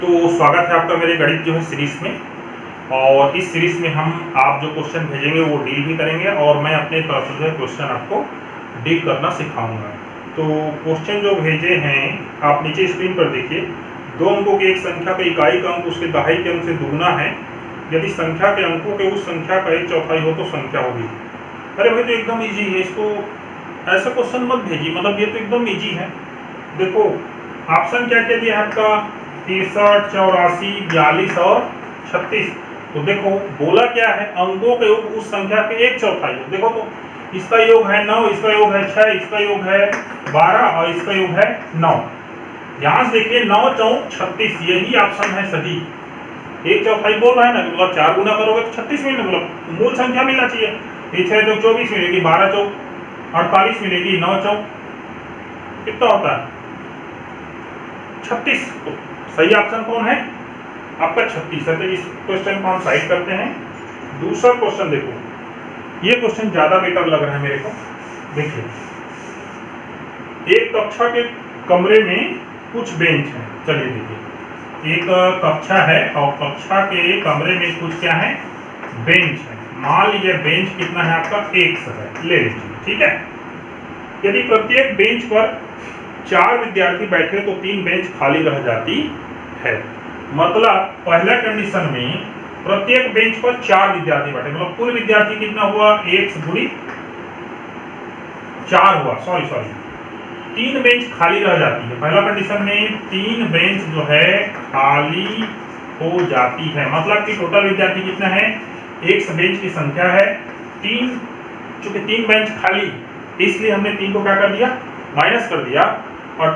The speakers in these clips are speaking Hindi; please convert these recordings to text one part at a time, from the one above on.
तो स्वागत है आपका मेरे गणित जो है सीरीज में। और इस सीरीज में हम आप जो क्वेश्चन भेजेंगे वो डील भी करेंगे और मैं अपने तरफ से जो है क्वेश्चन आपको डील करना सिखाऊंगा। तो क्वेश्चन जो भेजे हैं आप नीचे स्क्रीन पर देखिए। दो अंकों की एक संख्या का इकाई का अंक उसके दहाई के अंक से दुगुना है यदि संख्या के अंकों के उस संख्या का एक चौथाई हो तो संख्या होगी। अरे भाई तो एकदम ईजी है, इसको ऐसा क्वेश्चन मत भेजिए, मतलब ये तो एकदम ईजी है। देखो ऑप्शन क्या क्या दिया है आपका, 63, 84, 42 और 36। तो देखो बोला क्या है, अंकों के योग उस संख्या के एक चौथाई हो। देखो तो इसका योग है 9, इसका योग है 6, इसका योग है 12 और इसका योग है 9। ध्यान से देखिए 9, 4, 36 यही ऑप्शन है सही। एक चौथाई बोल रहा है ना, मतलब 4 गुना करोगे तो 36 मिलेगा, मतलब मूल संख्या मिलना चाहिए। 6 चौक 24 मिलेगी, 12 चौक 48 मिलेगी, 9 चौक कितना होता है 36। तो सही ऑप्शन कौन है आपका 36 है। तो इस क्वेश्चन को हम साइड करते हैं। दूसरा क्वेश्चन देखो, ये क्वेश्चन ज्यादा बेटर लग रहा है मेरे को। देखिए एक कक्षा के कमरे में कुछ बेंच है। चलिए देखिए एक कक्षा है और कक्षा के कमरे में कुछ क्या है, बेंच है। मान लीजिए बेंच कितना है आपका 1 है, ले लीजिए, ठीक है। यदि प्रत्येक बेंच पर 4 विद्यार्थी बैठे तो 3 बेंच खाली रह जाती है। मतलब पहला कंडीशन में प्रत्येक बेंच पर 4 विद्यार्थी बैठे, मतलब कुल विद्यार्थी कितना हुआ 1 गुणी 4 हुआ, सॉरी 3 बेंच खाली रह जाती है। पहला कंडीशन में 3 बेंच जो है खाली हो जाती है, मतलब कि टोटल विद्यार्थी कितना है, एक बेंच की संख्या है 3। चूंकि 3 बेंच खाली इसलिए हमने 3 को क्या कर दिया, माइनस कर दिया। और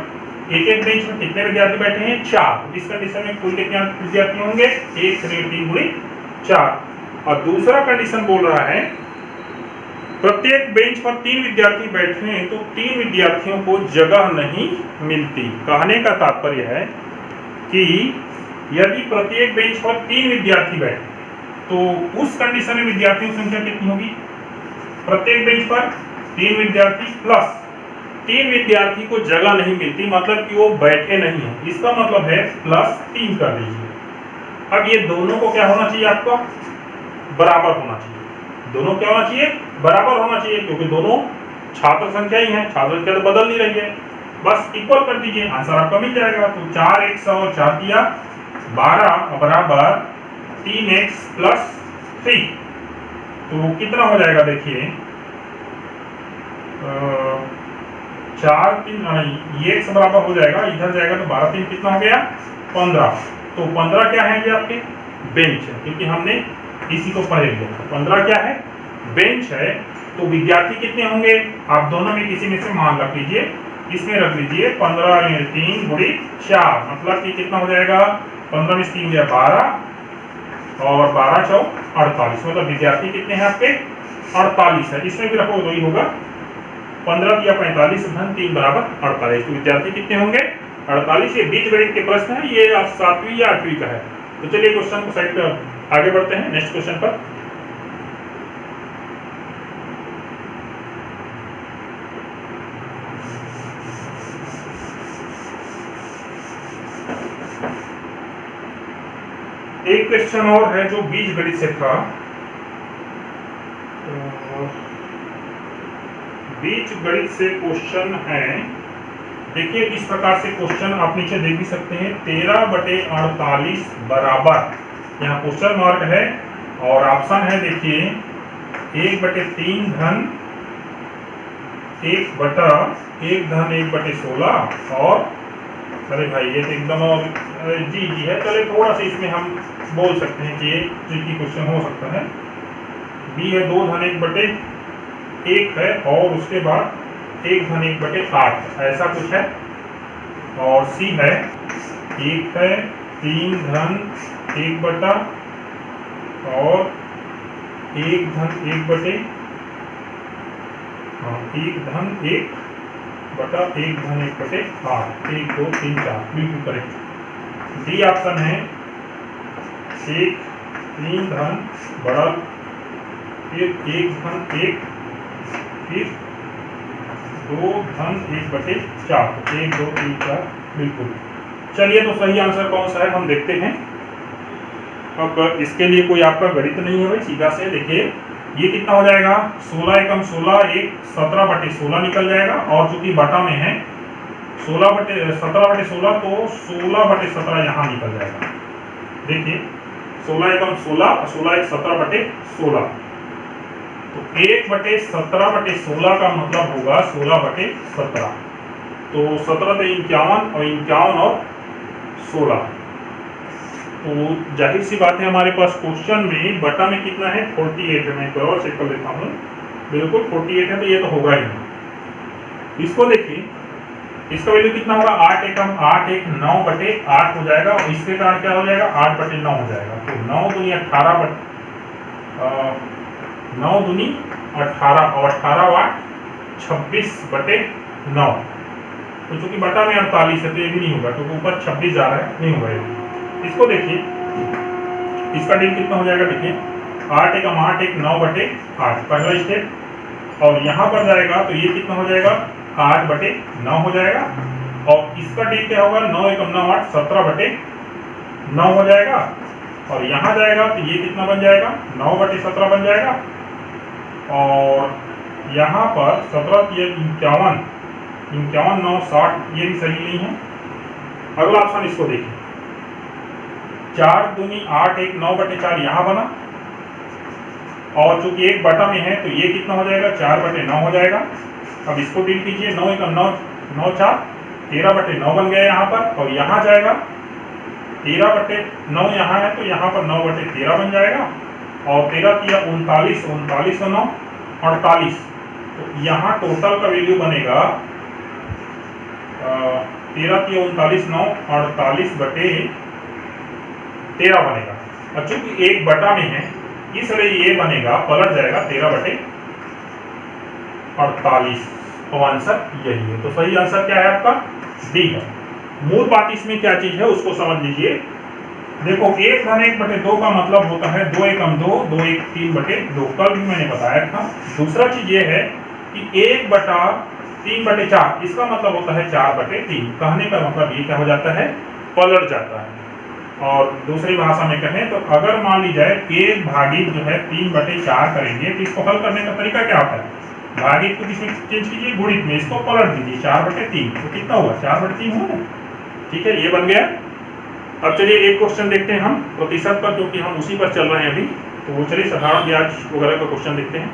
एक एक बेंच में कितने विद्यार्थी बैठे हैं 4। इस कंडीशन में कुल कितने विद्यार्थी होंगे 1 × 3 × 4। और दूसरा कंडीशन बोल रहा है प्रत्येक बेंच पर 3 विद्यार्थी बैठे हैं तो 3 विद्यार्थियों को जगह नहीं मिलती। कहने का तात्पर्य है कि यदि प्रत्येक बेंच पर 3 विद्यार्थी बैठे तो उस कंडीशन में विद्यार्थियों की संख्या कितनी होगी, प्रत्येक बेंच पर 3 विद्यार्थी प्लस 3 विद्यार्थी को जगह नहीं मिलती, मतलब कि वो बैठे नहीं है। इसका मतलब है +3 कर लीजिए। अब ये दोनों को क्या होना चाहिए, आपका बराबर होना चाहिए। दोनों क्या होना चाहिए, बराबर होना चाहिए, क्योंकि दोनों छात्र संख्या ही है, छात्र संख्या तो बदल नहीं रही है। बस इक्वल कर दीजिए, आंसर आपका मिल जाएगा। तो 4 × 100 और 4 दिया 12 बराबर 3x + 3। तो कितना हो जाएगा देखिए 4 3 ये x बराबर हो जाएगा, इधर जाएगा तो 12 3 कितना हो गया 15। तो 15 क्या है, ये आपके बेंच है, क्योंकि हमने इसी को पढ़े लिया। 15 क्या है, बेंच है। तो विद्यार्थी कितने होंगे, आप दोनों में किसी में से मान रख लीजिए, इसमें रख लीजिए 15 × 3 × 4, मतलब कि कितना हो जाएगा 15 में 3 गया 12 और 12 चौक 48, मतलब विद्यार्थी कितने हैं आपके 48 है। इसमें भी रखो तो ही होगा 15 या 45 धन 3 बराबर 48। तो विद्यार्थी कितने होंगे 48। ये बीज गणित के प्रश्न है, ये 7वीं या 8वीं का है। तो चलिए क्वेश्चन को साइड पर आगे बढ़ते हैं नेक्स्ट क्वेश्चन पर। एक क्वेश्चन और है जो बीज गणित से था। बीज गणित से क्वेश्चन है, देखिए इस प्रकार से क्वेश्चन आप नीचे देख भी सकते हैं। 13/48 बराबर, यहाँ क्वेश्चन मार्क है और ऑप्शन है देखिए 1/3 धन 1/1 धन 1/16 और अरे भाई ये तो एकदम जी है। चलिए थोड़ा सा इसमें हम बोल सकते हैं कि ये ट्रिकी क्वेश्चन हो सकता है। बी है 2 धन 1/1 है और उसके बाद 1 धन 1/8 ऐसा कुछ है। और सी है 1 है 3 धन 1 और 1 धन 1/1 धन 1/1 धन 1/8 1 2 3 4 बिल्कुल करेक्ट। डी ऑप्शन है 1 3 धन बड़ा फिर 1 धन 1 फिर 2 धन 1/4 1 2 3 4 बिल्कुल। चलिए, तो सही आंसर कौन सा है हम देखते हैं। अब इसके लिए कोई आपका गणित नहीं है भाई, सीधा से देखिए ये कितना हो जाएगा, 16 एकम 16, एक 17/16 निकल जाएगा, और चूंकि बटा में है 17/16, तो 16/17 यहाँ निकल जाएगा। देखिए 16 एकम 16, 16 एक 17/16, तो 1/17/16 का मतलब होगा 16/17, तो 17 से 51 और 51 और 16, तो जाहिर सी बात है हमारे पास क्वेश्चन में बटा में कितना है, 48 है। मैं एक और चेक कर लेता हूँ, बिल्कुल 48 है, तो ये तो होगा ही नहीं। इसको देखिए, इसका वैल्यू कितना होगा, 8 एकम 8, एक 9/8 हो जाएगा, और इसके कारण क्या हो जाएगा, 8/9 हो जाएगा। तो 9 दूनी 18, 9 दूनी 18 और 18 8 26/9, तो चूंकि बटा में 48 है तो ये भी नहीं होगा, क्योंकि ऊपर 26 जा रहा है, नहीं होगा ये। इसको देखिए, इसका डील कितना हो जाएगा, देखिए 8 एकम 8, एक 9/8 पहला स्टेप, और यहाँ पर जाएगा तो ये कितना हो जाएगा, 8/9 हो जाएगा, और इसका डील क्या होगा, 9 एकम 9 8, 17/9 हो जाएगा, और यहाँ जाएगा तो ये कितना बन जाएगा, 9/17 बन जाएगा, और यहाँ पर 17 51, 51 9 60, ये भी सही नहीं है। अगला ऑप्शन इसको देखिए, 4 दूनी 8, एक 9/4 यहाँ बना, और चूंकि एक बटा में है तो ये कितना हो जाएगा, 4/9 हो जाएगा। अब इसको डील कीजिए, 9 एकम 9 9 4, 13/9 बन गया यहाँ पर, और यहाँ जाएगा 13/9 यहाँ है, तो यहाँ पर 9/13 बन जाएगा, और 13 किया 39, 39 और 9 48, तो यहाँ टोटल का वैल्यू बनेगा 13 किया 39 9 48/13 बनेगा, और चूंकि एक बटा में है इसलिए ये बनेगा, पलट जाएगा 13/48, तो आंसर यही है। तो सही आंसर क्या है आपका, डी है। मूल बात इसमें क्या चीज है उसको समझ लीजिए। देखो 1/1/2 का मतलब होता है 2 एकम 2, 2 एक 3/2, कल भी मैंने बताया था। दूसरा चीज ये है कि 1/3/4, इसका मतलब होता है 4/3, कहने का मतलब ये क्या हो जाता है, पलट जाता है। और दूसरी भाषा में कहें तो अगर मान ली जाए 1 भागित जो है 3/4 करेंगे, तो इसको हल करने का तरीका क्या होता है, भागित को किसमें चेंज कीजिए, गुणित में, इसको पलट दीजिए 4/3, तो कितना हुआ, 4/3 हुआ। ठीक है, ये बन गया। अब चलिए एक क्वेश्चन देखते हैं हम प्रतिशत पर, क्योंकि हम उसी पर चल रहे हैं अभी, तो वो चलिए साधारण ब्याज वगैरह का क्वेश्चन देखते हैं।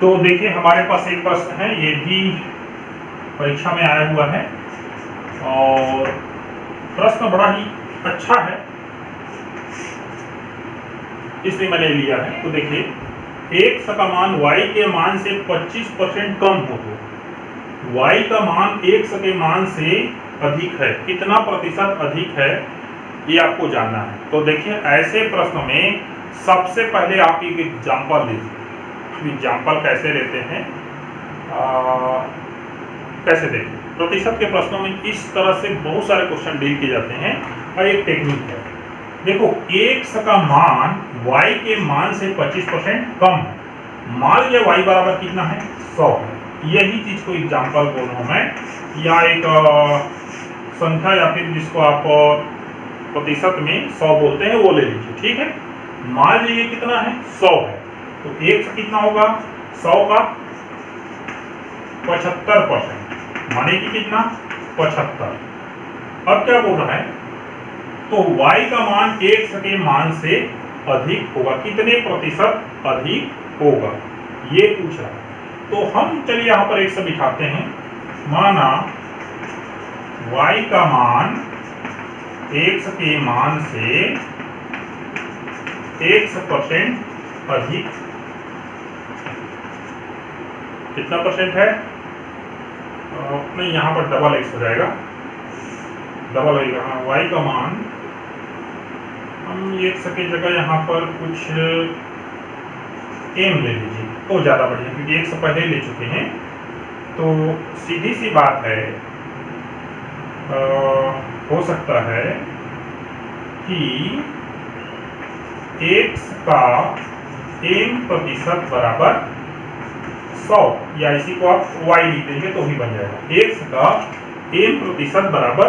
तो देखिए हमारे पास एक प्रश्न है, ये भी परीक्षा में आया हुआ है, और प्रश्न बड़ा ही अच्छा है, इसलिए मैंने लिया है। तो देखिए, x का मान y के मान से 25% कम हो तो y का मान x के मान से अधिक है, कितना प्रतिशत अधिक है, ये आपको जानना है। तो देखिए ऐसे प्रश्न में सबसे पहले आप एक एग्जाम्पल लीजिए। एग्जाम्पल कैसे लेते हैं, कैसे देखिए, प्रतिशत के प्रश्नों में इस तरह से बहुत सारे क्वेश्चन डील किए जाते हैं, और एक टेक्निक है। देखो x का मान y के मान से 25% कम है, मान लीजिए y बराबर कितना है, 100 है। यही चीज को एग्जाम्पल बोल रहा हूं मैं, या एक संख्या, या फिर जिसको आप प्रतिशत में 100 बोलते हैं वो ले लीजिए। ठीक है, मान लीजिए कितना है, 100 है, तो x कितना होगा, 100 का 75%, माने कि कितना, 75। अब क्या बोल रहा है, तो y का मान x के मान से अधिक होगा, कितने प्रतिशत अधिक होगा, ये पूछ रहा है। तो हम चलिए यहाँ पर एक से बिठाते हैं, माना y का मान x के मान से 1% अधिक, कितना परसेंट है, नहीं यहाँ पर डबल एक्स हो जाएगा, डबल होगा, हाँ y का मान हम x की जगह यहाँ पर कुछ m ले लीजिए तो ज़्यादा बढ़िया, क्योंकि x पहले ले चुके हैं। तो सीधी सी बात है, हो सकता है कि x का m प्रतिशत बराबर 100, या इसी को आप y लिख देंगे तो भी बन जाएगा। x का m प्रतिशत बराबर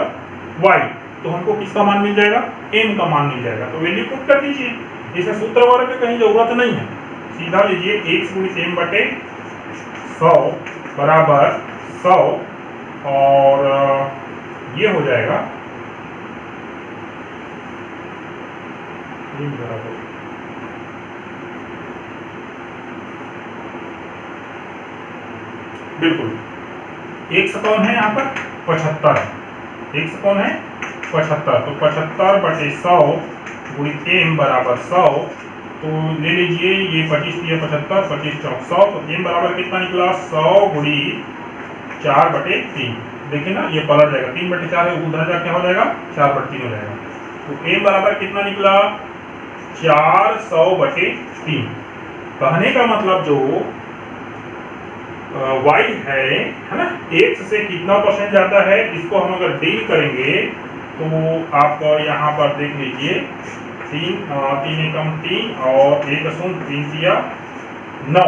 y, तो हमको किसका मान मिल जाएगा? m का मान मिल जाएगा। तो वैल्यू पुट कर दीजिए, इसे सूत्र वगैरह की कहीं जरूरत नहीं है, सीधा लीजिए x गुणित m बटे 100 बराबर 100, और ये हो जाएगा बराबर बिल्कुल x कौन है यहाँ पर? 75 है। x कौन है? 75, तो 75 बटे 100 गुणित m बराबर 100, तो ले लीजिए ये 25 दिया 75, 25 चौक 100, तो m बराबर कितना निकला? 100 गुणी 4 बटे 3। देखिए ना, ये पलट जाएगा, 3 बटे 4 है, उधर जा क्या हो जाएगा? 4 बटे 3 हो जाएगा। तो m बराबर कितना निकला? 400 बटे 3। कहने का मतलब जो y है ना, x से कितना परसेंट जाता है, इसको हम अगर डील करेंगे तो आप यहाँ पर देख लीजिए, 3 एकम 3 और 1 शून्य 3 दिया 9,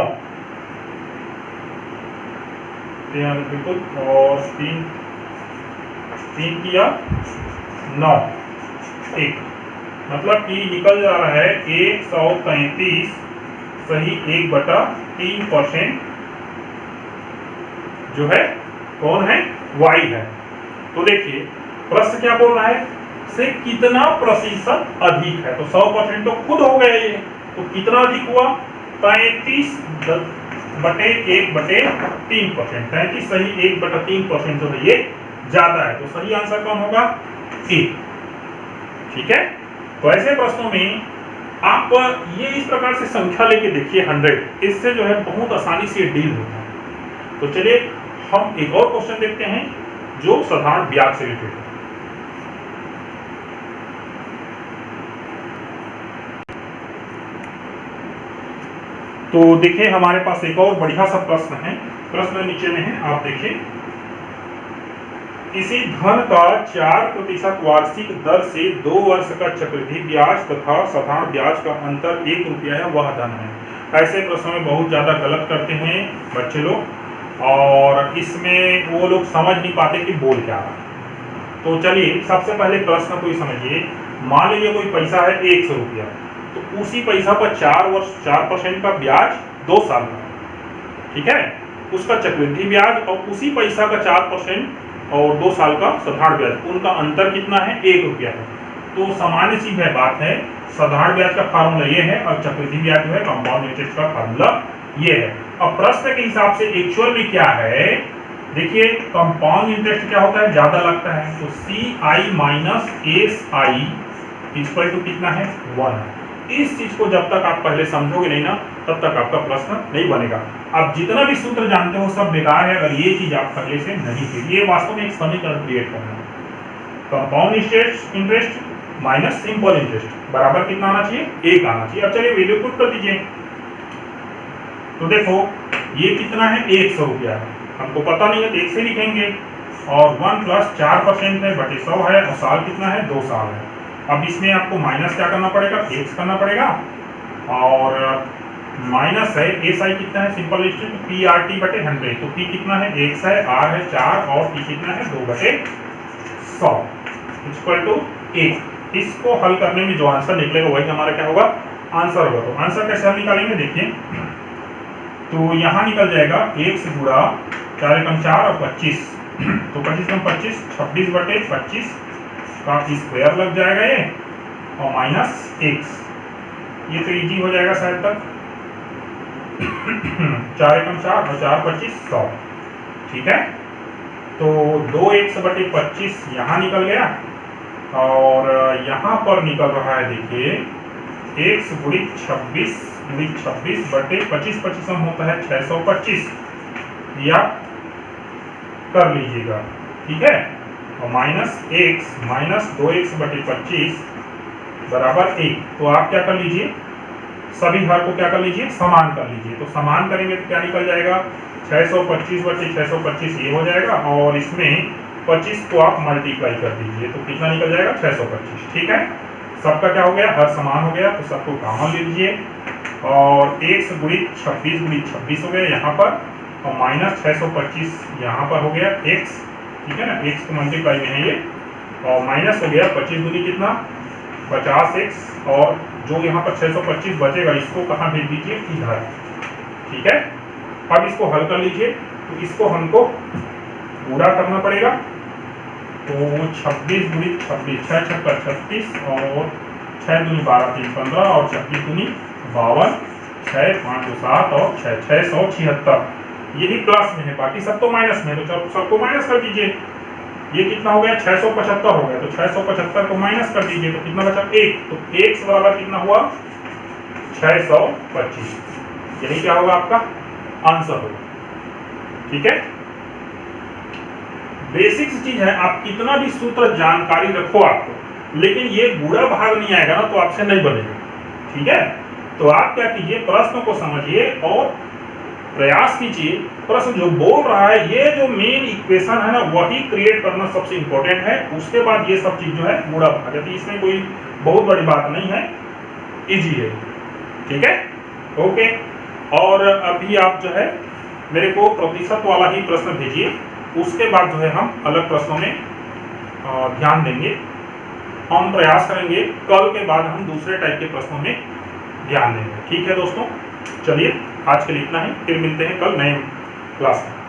बिल्कुल, और 3 किया 9, 1, मतलब कि निकल जा रहा है 133 सही 1/3% जो है कौन है? y है। तो देखिए प्रश्न क्या बोल रहा है, से कितना प्रतिशत अधिक है, तो 100% तो खुद हो गया ये, तो कितना अधिक हुआ? 33 बटे 1/3%, 33 सही 1/3% जो है ये ज्यादा है, तो सही आंसर कौन होगा? ए। ठीक है, तो ऐसे प्रश्नों में आप ये इस प्रकार से संख्या लेके देखिए 100, इससे जो है बहुत आसानी से डील होता है। तो चलिए हम एक और क्वेश्चन देखते हैं जो साधारण ब्याज से रिलेटेड है। तो देखिए हमारे पास एक और बढ़िया सा प्रश्न है, प्रश्न नीचे में है, आप देखिए, किसी धन का 4% वार्षिक दर से 2 वर्ष का चक्रवृद्धि ब्याज तथा साधारण ब्याज का अंतर 1 रुपया है, वह धन है। ऐसे प्रश्नों में बहुत ज्यादा गलत करते हैं बच्चे लोग, और इसमें वो लोग समझ नहीं पाते कि बोल क्या रहा है। तो चलिए सबसे पहले प्रश्न को ही समझिए। मान लीजिए कोई पैसा है 100 रुपया, तो उसी पैसा पर 4% का ब्याज 2 साल का, ठीक है, उसका चक्रवृद्धि ब्याज, और उसी पैसा का 4% और 2 साल का साधारण ब्याज, उनका अंतर कितना है? 1 रुपया है। तो सामान्य सी बात है, साधारण ब्याज का फार्मूला ये है और चक्रवृद्धि ब्याज जो है कंपाउंड इंटरेस्ट का फार्मूला ये है। अब प्रश्न के हिसाब से एक्चुअल में क्या है, देखिए कंपाउंड इंटरेस्ट क्या होता है? ज्यादा लगता है, तो CI minus SI equal to कितना है? 1। इस चीज को जब तक आप पहले समझोगे नहीं ना, तब तक आपका प्रश्न नहीं बनेगा। आप जितना भी सूत्र जानते हो सब बेकार है अगर ये चीज आप पहले से नहीं थी। ये वास्तव में एक समीकरण क्रिएट करना है, compound interest minus simple interest बराबर कितना आना चाहिए? 1 आना चाहिए। अब चलिए वैल्यू पुट कर दीजिए, तो देखो ये कितना है? 100 रुपया है, हमको पता नहीं है तो 1 से लिखेंगे, और 1 + 4% है बटे 100 है, और साल कितना है? 2 साल है। अब इसमें आपको माइनस क्या करना पड़ेगा? x करना पड़ेगा, और माइनस है SI कितना है? सिंपल इंटरेस्ट PRT बटे 100, तो P कितना है? x है, R है 4, और T कितना है? 2/100 इक्वल टू 1। इसको हल करने में जो आंसर निकलेगा वही हमारा क्या होगा? आंसर होगा। तो आंसर कैसे हम निकालेंगे देखिए, तो यहाँ निकल जाएगा 1 गुणा 4 एकम 4 और 25, तो 25 कम 25 26/25 का स्क्वायर लग जाएगा ये, और माइनस x, ये तो इजी हो जाएगा शायद तक। 4 एकम 4 और 4 25 100, ठीक है। तो 2x/25 यहाँ निकल गया, और यहाँ पर निकल रहा है देखिए x गुणित 26 बटे 25 हम होता है 625, या कर लीजिएगा, ठीक है, और माइनस x माइनस 2x/25 बराबर 1। तो आप क्या कर लीजिए, सभी हर को क्या कर लीजिए? समान कर लीजिए। तो समान करेंगे तो क्या निकल जाएगा? 625/625 ये हो जाएगा, और इसमें 25 को आप मल्टीप्लाई कर दीजिए, तो कितना निकल जाएगा? 625, ठीक है। सबका क्या हो गया? हर समान हो गया, तो सबको कॉमन ले लीजिए, और x गुणित 26 गुणित 26 हो गया यहाँ पर, और माइनस 625 यहाँ पर हो गया x, ठीक है ना, x को मल्टीप्लाई में है ये, और माइनस हो गया 25 गुनी कितना 50x, और जो यहाँ पर 625 बचेगा इसको कहाँ भेज दीजिए, इधर, ठीक है। अब इसको हल कर लीजिए, तो इसको हमको पूरा करना पड़ेगा, तो 26 गुणित 26, 6 छक्का 36, और 6 दूनी 12 3 15, और 26 दूनी 52, 6 5 2 7, और 6 676, यही प्लस में है, बाकी सब तो माइनस में है, तो सबको माइनस कर दीजिए। ये कितना हो गया 675 हो गया, तो 675 को माइनस कर दीजिए, तो कितना बचा 1, तो x बराबर कितना हुआ 625, यही क्या होगा आपका आंसर होगा, ठीक है। बेसिक चीज है, आप कितना भी सूत्र जानकारी रखो आपको, लेकिन ये गुणा भाग नहीं आएगा ना तो आपसे नहीं बनेगा, ठीक है। तो आप क्या कीजिए, प्रश्न को समझिए और प्रयास कीजिए, प्रश्न जो बोल रहा है ये जो मेन इक्वेशन है ना वही क्रिएट करना सबसे इंपॉर्टेंट है, उसके बाद ये सब चीज जो है गुणा भाग है, इसमें कोई बहुत बड़ी बात नहीं है, इजी है, ठीक है, ओके। और अभी आप जो है मेरे को प्रतिशत वाला ही प्रश्न भेजिए, उसके बाद जो है हम अलग प्रश्नों में ध्यान देंगे, हम प्रयास करेंगे कल के बाद हम दूसरे टाइप के प्रश्नों में ध्यान देंगे, ठीक है दोस्तों। चलिए आज के लिए इतना ही, फिर मिलते हैं कल नए क्लास में।